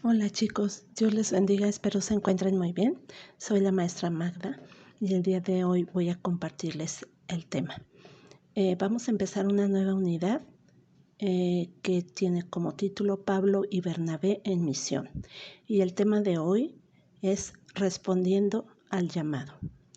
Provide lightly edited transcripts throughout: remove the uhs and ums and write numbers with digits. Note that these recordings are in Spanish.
Hola chicos, Dios les bendiga, espero se encuentren muy bien. Soy la maestra Magda y el día de hoy voy a compartirles el tema. Vamos a empezar una nueva unidad que tiene como título Pablo y Bernabé en misión. Y el tema de hoy es respondiendo al llamado.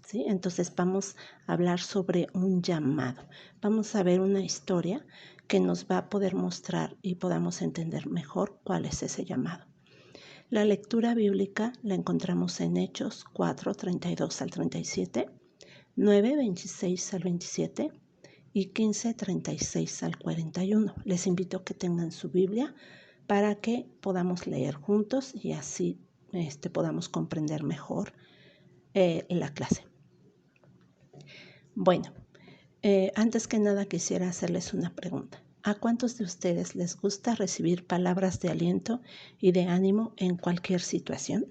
¿Sí? Entonces vamos a hablar sobre un llamado. Vamos a ver una historia que nos va a poder mostrar y podamos entender mejor cuál es ese llamado. La lectura bíblica la encontramos en Hechos 4, 32 al 37, 9, 26 al 27 y 15, 36 al 41. Les invito a que tengan su Biblia para que podamos leer juntos y así podamos comprender mejor la clase. Bueno, antes que nada quisiera hacerles una pregunta. ¿A cuántos de ustedes les gusta recibir palabras de aliento y de ánimo en cualquier situación?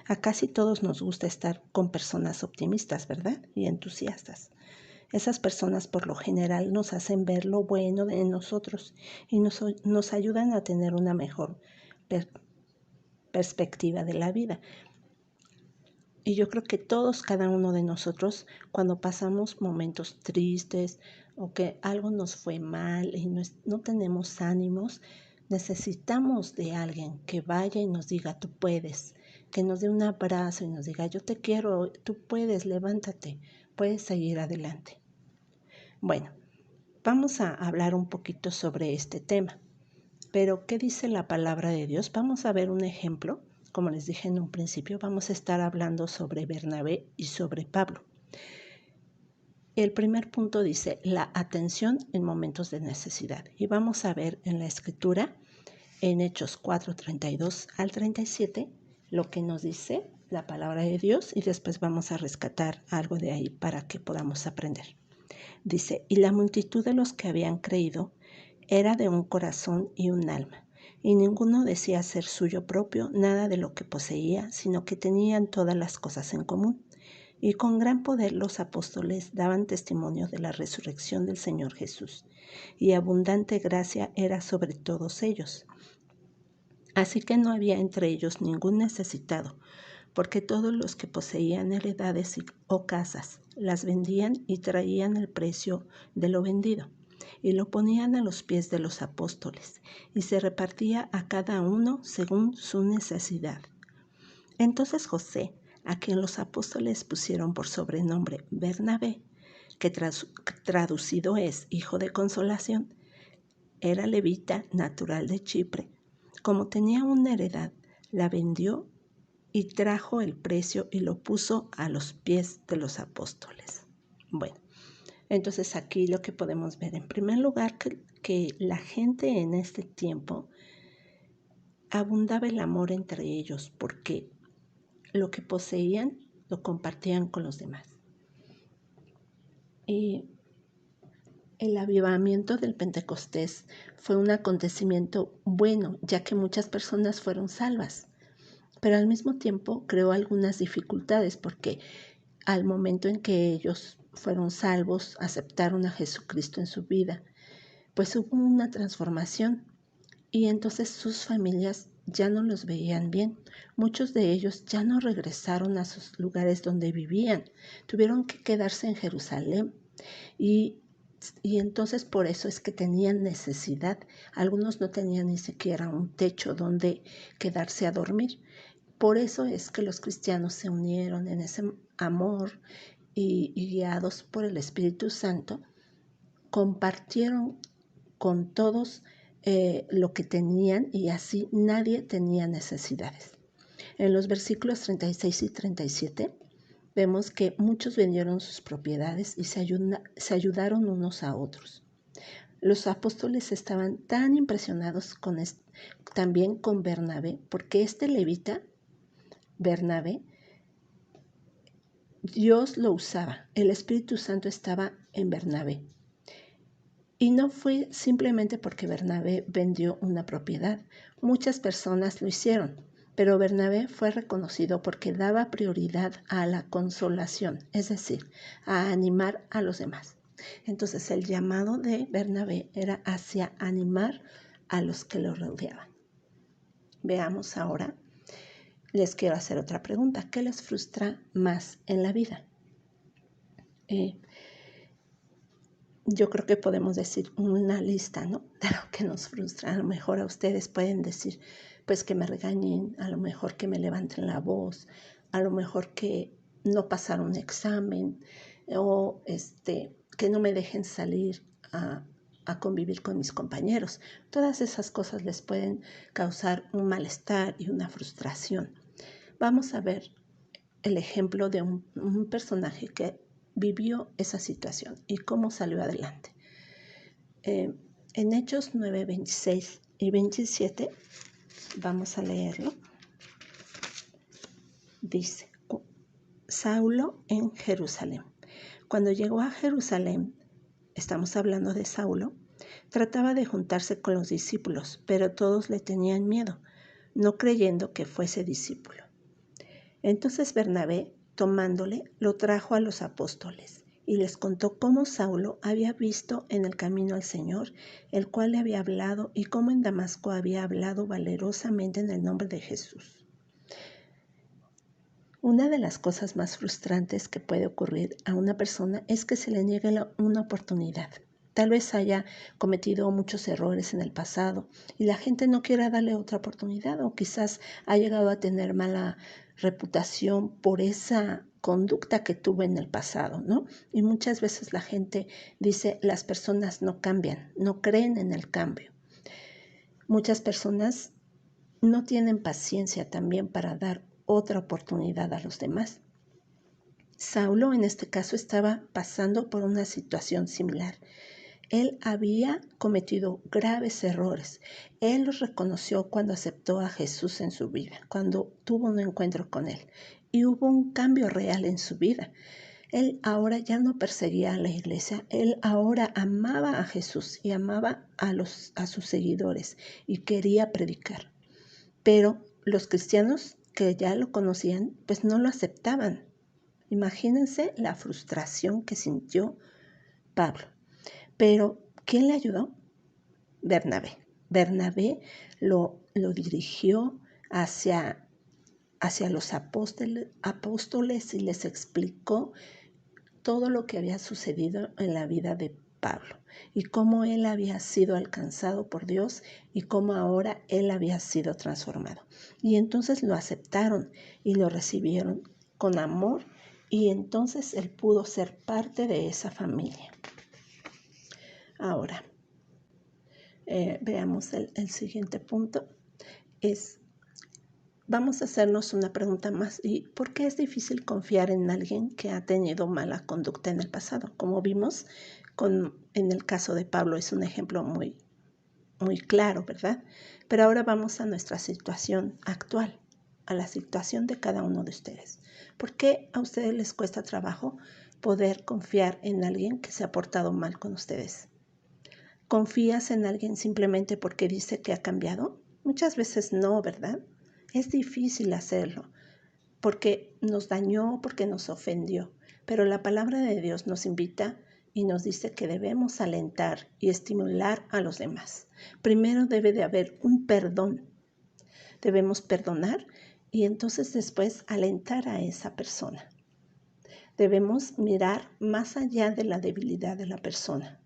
A casi todos nos gusta estar con personas optimistas, ¿verdad? Y entusiastas. Esas personas por lo general nos hacen ver lo bueno en nosotros y nos ayudan a tener una mejor perspectiva de la vida. Y yo creo que todos, cada uno de nosotros, cuando pasamos momentos tristes o que algo nos fue mal y no tenemos ánimos, necesitamos de alguien que vaya y nos diga, tú puedes, que nos dé un abrazo y nos diga, yo te quiero, tú puedes, levántate, puedes seguir adelante. Bueno, vamos a hablar un poquito sobre este tema. Pero, ¿qué dice la palabra de Dios? Vamos a ver un ejemplo. Como les dije en un principio, vamos a estar hablando sobre Bernabé y sobre Pablo. El primer punto dice la atención en momentos de necesidad. Y vamos a ver en la escritura, en Hechos 4, 32 al 37, lo que nos dice la palabra de Dios y después vamos a rescatar algo de ahí para que podamos aprender. Dice, y la multitud de los que habían creído era de un corazón y un alma, y ninguno decía ser suyo propio nada de lo que poseía, sino que tenían todas las cosas en común. Y con gran poder los apóstoles daban testimonio de la resurrección del Señor Jesús, y abundante gracia era sobre todos ellos. Así que no había entre ellos ningún necesitado, porque todos los que poseían heredades o casas las vendían y traían el precio de lo vendido, y lo ponían a los pies de los apóstoles, y se repartía a cada uno según su necesidad. Entonces José, a quien los apóstoles pusieron por sobrenombre Bernabé, que traducido es hijo de consolación, era levita natural de Chipre. Como tenía una heredad, la vendió y trajo el precio y lo puso a los pies de los apóstoles. Bueno, entonces aquí lo que podemos ver, en primer lugar, que la gente en este tiempo abundaba el amor entre ellos porque lo que poseían lo compartían con los demás. Y el avivamiento del Pentecostés fue un acontecimiento bueno, ya que muchas personas fueron salvas, pero al mismo tiempo creó algunas dificultades porque al momento en que ellos fueron salvos, aceptaron a Jesucristo en su vida, pues hubo una transformación y entonces sus familias ya no los veían bien. Muchos de ellos ya no regresaron a sus lugares donde vivían, tuvieron que quedarse en Jerusalén y entonces por eso es que tenían necesidad. Algunos no tenían ni siquiera un techo donde quedarse a dormir. Por eso es que los cristianos se unieron en ese amor y guiados por el Espíritu Santo, compartieron con todos lo que tenían y así nadie tenía necesidades. En los versículos 36 y 37 vemos que muchos vendieron sus propiedades y se ayudaron unos a otros. Los apóstoles estaban tan impresionados también con Bernabé, porque este levita, Bernabé, Dios lo usaba, el Espíritu Santo estaba en Bernabé. Y no fue simplemente porque Bernabé vendió una propiedad. Muchas personas lo hicieron, pero Bernabé fue reconocido porque daba prioridad a la consolación, es decir, a animar a los demás. Entonces el llamado de Bernabé era hacia animar a los que lo rodeaban. Veamos ahora, les quiero hacer otra pregunta. ¿Qué les frustra más en la vida? Yo creo que podemos decir una lista, ¿no? De lo que nos frustra. A lo mejor a ustedes pueden decir, pues que me regañen, a lo mejor que me levanten la voz, a lo mejor que no pasar un examen o que no me dejen salir a convivir con mis compañeros. Todas esas cosas les pueden causar un malestar y una frustración. Vamos a ver el ejemplo de un personaje que vivió esa situación y cómo salió adelante. En Hechos 9, 26 y 27, vamos a leerlo. Dice, Saulo en Jerusalén. Cuando llegó a Jerusalén, estamos hablando de Saulo, trataba de juntarse con los discípulos, pero todos le tenían miedo, no creyendo que fuese discípulo. Entonces Bernabé, tomándole, lo trajo a los apóstoles y les contó cómo Saulo había visto en el camino al Señor, el cual le había hablado, y cómo en Damasco había hablado valerosamente en el nombre de Jesús. Una de las cosas más frustrantes que puede ocurrir a una persona es que se le niegue una oportunidad. Tal vez haya cometido muchos errores en el pasado y la gente no quiera darle otra oportunidad, o quizás ha llegado a tener mala reputación por esa conducta que tuvo en el pasado, ¿no? Y muchas veces la gente dice, las personas no cambian, no creen en el cambio. Muchas personas no tienen paciencia también para dar otra oportunidad a los demás. Saulo en este caso estaba pasando por una situación similar. Él había cometido graves errores. Él los reconoció cuando aceptó a Jesús en su vida, cuando tuvo un encuentro con Él. Y hubo un cambio real en su vida. Él ahora ya no perseguía a la iglesia. Él ahora amaba a Jesús y amaba a sus seguidores y quería predicar. Pero los cristianos que ya lo conocían, pues no lo aceptaban. Imagínense la frustración que sintió Pablo. Pero, ¿quién le ayudó? Bernabé. Bernabé lo dirigió hacia los apóstoles y les explicó todo lo que había sucedido en la vida de Pablo y cómo él había sido alcanzado por Dios y cómo ahora él había sido transformado. Y entonces lo aceptaron y lo recibieron con amor, y entonces él pudo ser parte de esa familia. Ahora, veamos el siguiente punto. Vamos a hacernos una pregunta más. ¿Y por qué es difícil confiar en alguien que ha tenido mala conducta en el pasado? Como vimos en el caso de Pablo, es un ejemplo muy, muy claro, ¿verdad? Pero ahora vamos a nuestra situación actual, a la situación de cada uno de ustedes. ¿Por qué a ustedes les cuesta trabajo poder confiar en alguien que se ha portado mal con ustedes? ¿Confías en alguien simplemente porque dice que ha cambiado? Muchas veces no, ¿verdad? Es difícil hacerlo porque nos dañó, porque nos ofendió. Pero la palabra de Dios nos invita y nos dice que debemos alentar y estimular a los demás. Primero debe de haber un perdón. Debemos perdonar y entonces después alentar a esa persona. Debemos mirar más allá de la debilidad de la persona.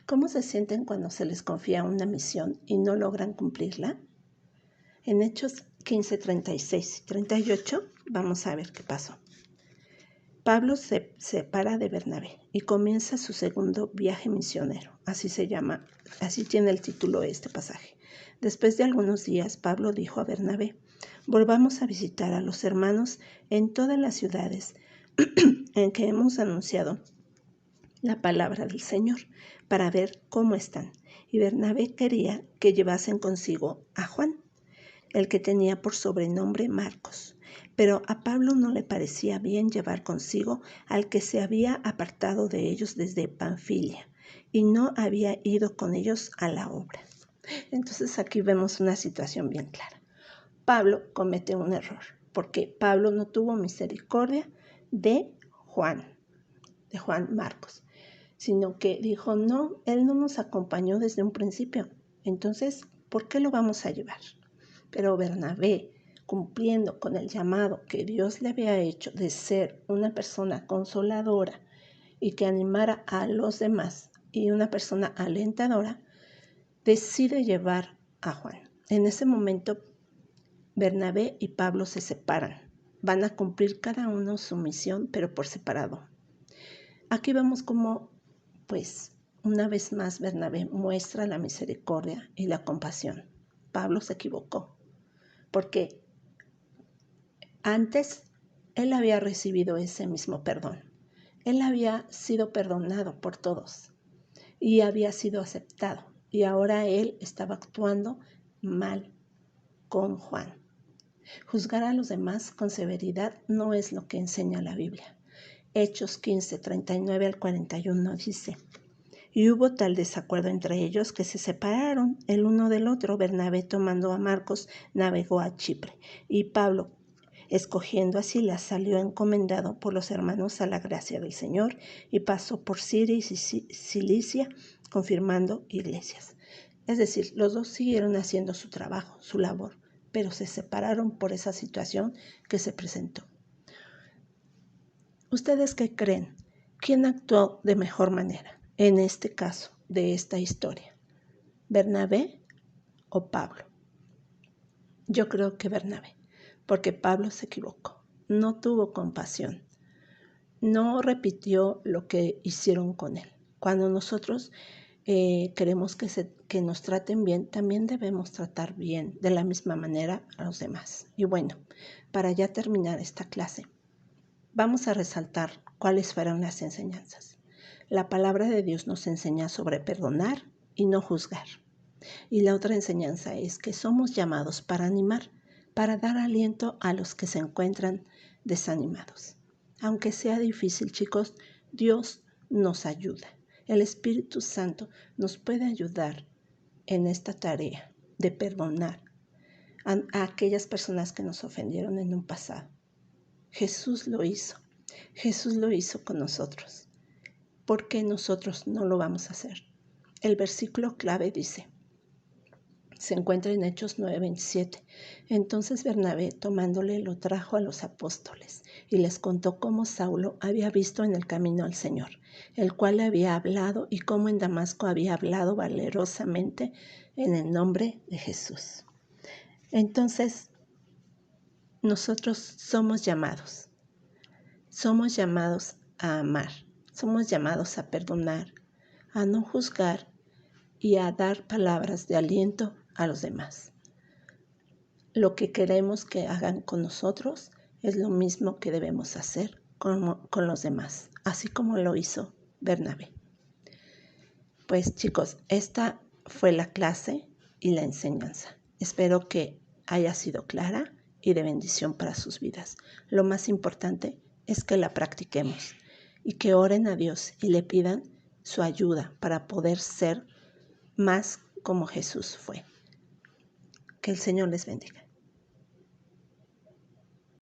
¿Cómo se sienten cuando se les confía una misión y no logran cumplirla? En Hechos 15, 36 y 38, vamos a ver qué pasó. Pablo se separa de Bernabé y comienza su segundo viaje misionero. Así se llama, así tiene el título este pasaje. Después de algunos días, Pablo dijo a Bernabé, volvamos a visitar a los hermanos en todas las ciudades en que hemos anunciado la palabra del Señor, para ver cómo están. Y Bernabé quería que llevasen consigo a Juan, el que tenía por sobrenombre Marcos. Pero a Pablo no le parecía bien llevar consigo al que se había apartado de ellos desde Panfilia y no había ido con ellos a la obra. Entonces aquí vemos una situación bien clara. Pablo comete un error porque Pablo no tuvo misericordia de Juan Marcos, sino que dijo, no, él no nos acompañó desde un principio. Entonces, ¿por qué lo vamos a llevar? Pero Bernabé, cumpliendo con el llamado que Dios le había hecho de ser una persona consoladora y que animara a los demás y una persona alentadora, decide llevar a Juan. En ese momento, Bernabé y Pablo se separan. Van a cumplir cada uno su misión, pero por separado. Aquí vemos cómo, pues, una vez más Bernabé muestra la misericordia y la compasión. Pablo se equivocó, porque antes él había recibido ese mismo perdón. Él había sido perdonado por todos y había sido aceptado. Y ahora él estaba actuando mal con Juan. Juzgar a los demás con severidad no es lo que enseña la Biblia. Hechos 15, 39 al 41 dice: y hubo tal desacuerdo entre ellos que se separaron el uno del otro. Bernabé, tomando a Marcos, navegó a Chipre, y Pablo, escogiendo a Silas, salió encomendado por los hermanos a la gracia del Señor, y pasó por Siria y Cilicia, confirmando iglesias. Es decir, los dos siguieron haciendo su trabajo, su labor, pero se separaron por esa situación que se presentó. ¿Ustedes qué creen? ¿Quién actuó de mejor manera en este caso de esta historia? ¿Bernabé o Pablo? Yo creo que Bernabé, porque Pablo se equivocó, no tuvo compasión, no repitió lo que hicieron con él. Cuando nosotros queremos que nos traten bien, también debemos tratar bien de la misma manera a los demás. Y bueno, para ya terminar esta clase, vamos a resaltar cuáles fueron las enseñanzas. La palabra de Dios nos enseña sobre perdonar y no juzgar. Y la otra enseñanza es que somos llamados para animar, para dar aliento a los que se encuentran desanimados. Aunque sea difícil, chicos, Dios nos ayuda. El Espíritu Santo nos puede ayudar en esta tarea de perdonar a aquellas personas que nos ofendieron en un pasado. Jesús lo hizo. Jesús lo hizo con nosotros. ¿Por qué nosotros no lo vamos a hacer? El versículo clave dice, se encuentra en Hechos 9:27. Entonces Bernabé, tomándole, lo trajo a los apóstoles y les contó cómo Saulo había visto en el camino al Señor, el cual le había hablado, y cómo en Damasco había hablado valerosamente en el nombre de Jesús. Entonces, nosotros somos llamados a amar, somos llamados a perdonar, a no juzgar y a dar palabras de aliento a los demás. Lo que queremos que hagan con nosotros es lo mismo que debemos hacer con los demás, así como lo hizo Bernabé. Pues chicos, esta fue la clase y la enseñanza. Espero que haya sido clara y de bendición para sus vidas. Lo más importante es que la practiquemos y que oren a Dios y le pidan su ayuda para poder ser más como Jesús fue. Que el Señor les bendiga.